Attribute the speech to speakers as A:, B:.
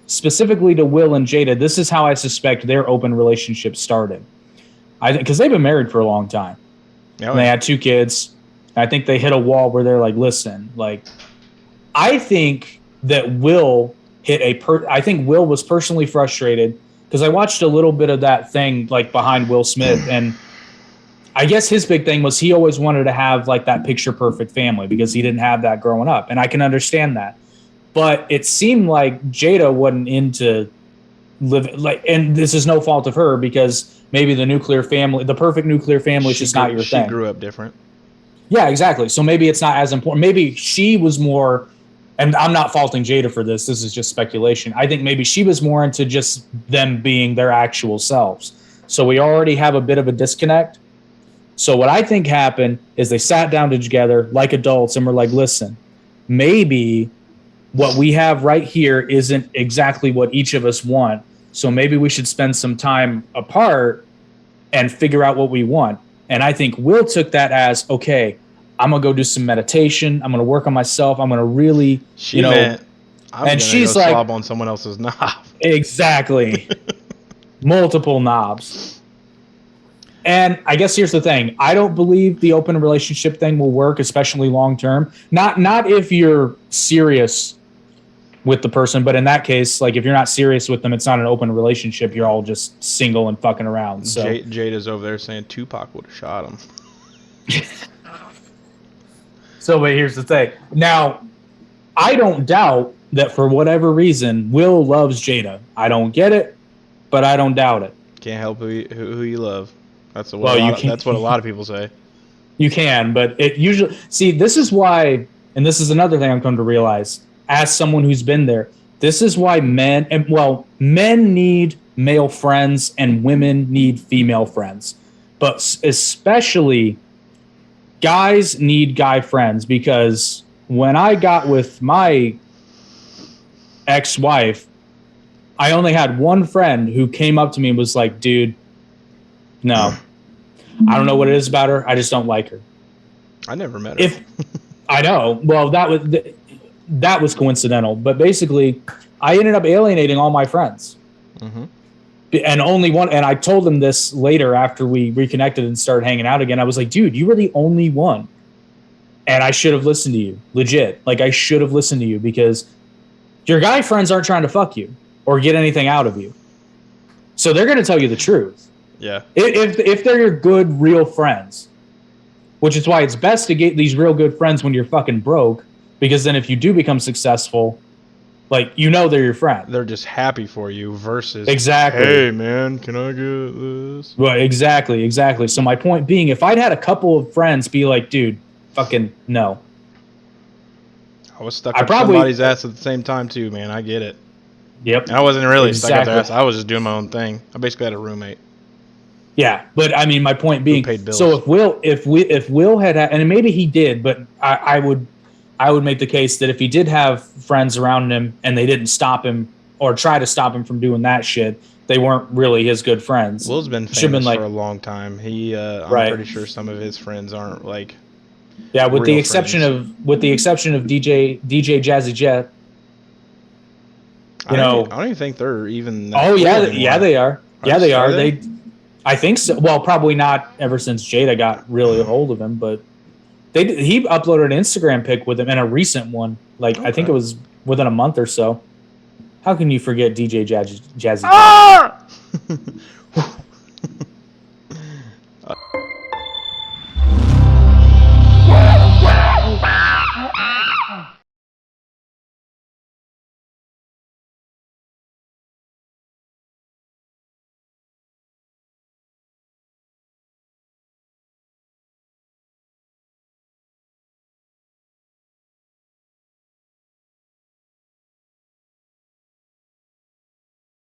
A: specifically to Will and Jada, this is how I suspect their open relationship started. I think because they've been married for a long time.
B: Oh,
A: and they had 2 kids. I think they hit a wall where they're like, listen, like, I think that Will hit I think Will was personally frustrated because I watched a little bit of that thing like behind Will Smith, and I guess his big thing was he always wanted to have like that picture perfect family because he didn't have that growing up, and I can understand that. But it seemed like Jada wasn't into living like, and this is no fault of her because maybe the perfect nuclear family is just not your thing.
B: She grew up different.
A: Yeah, exactly. So maybe it's not as important. Maybe she was more, and I'm not faulting Jada for this. This is just speculation. I think maybe she was more into just them being their actual selves. So we already have a bit of a disconnect. So what I think happened is they sat down together like adults and were like, listen, maybe what we have right here isn't exactly what each of us want. So maybe we should spend some time apart and figure out what we want. And I think Will took that as, okay, I'm going to go do some meditation. I'm going to work on myself. I'm going to really,
B: and she's like, slob on someone else's knob.
A: Exactly. Multiple knobs. And I guess here's the thing. I don't believe the open relationship thing will work, especially long term. Not if you're serious with the person, but in that case, like if you're not serious with them, it's not an open relationship. You're all just single and fucking around. So
B: Jada's over there saying Tupac would have shot him.
A: So, but here's the thing. Now, I don't doubt that for whatever reason, Will loves Jada. I don't get it, but I don't doubt it.
B: Can't help who you love. That's what a lot of people say.
A: You can, but it usually this is why, and this is another thing I'm come to realize as someone who's been there. This is why men need male friends and women need female friends, but especially guys need guy friends, because when I got with my ex-wife, I only had one friend who came up to me and was like, dude, no, I don't know what it is about her. I just don't like her.
B: I never met her.
A: I know. Well, that was coincidental. But basically, I ended up alienating all my friends.
B: Mm-hmm.
A: And only one. And I told them this later after we reconnected and started hanging out again. I was like, dude, you were the only one. And I should have listened to you. Legit. Like, I should have listened to you, because your guy friends aren't trying to fuck you or get anything out of you. So they're going to tell you the truth.
B: Yeah.
A: If they're your good, real friends, which is why it's best to get these real good friends when you're fucking broke, because then if you do become successful, like, they're your friend.
B: They're just happy for you versus,
A: exactly.
B: Hey, man, can I get this?
A: Right, exactly. So my point being, if I'd had a couple of friends be like, dude, fucking no.
B: I was stuck up somebody's ass at the same time too, man. I get it.
A: Yep.
B: I wasn't really stuck up their ass. I was just doing my own thing. I basically had a roommate.
A: Yeah, but I mean, my point being, so if Will had, and maybe he did, but I would make the case that if he did have friends around him and they didn't stop him or try to stop him from doing that shit, they weren't really his good friends.
B: Will's been famous for a long time. I'm pretty sure some of his friends aren't like.
A: Yeah, with the exception of DJ Jazzy Jet.
B: I don't even think they're even.
A: Oh yeah, they are. Yeah, they are. I think so. Well, probably not ever since Jada got really a hold of him, but he uploaded an Instagram pic with him, and a recent one. Like, okay. I think it was within a month or so. How can you forget DJ Jazzy?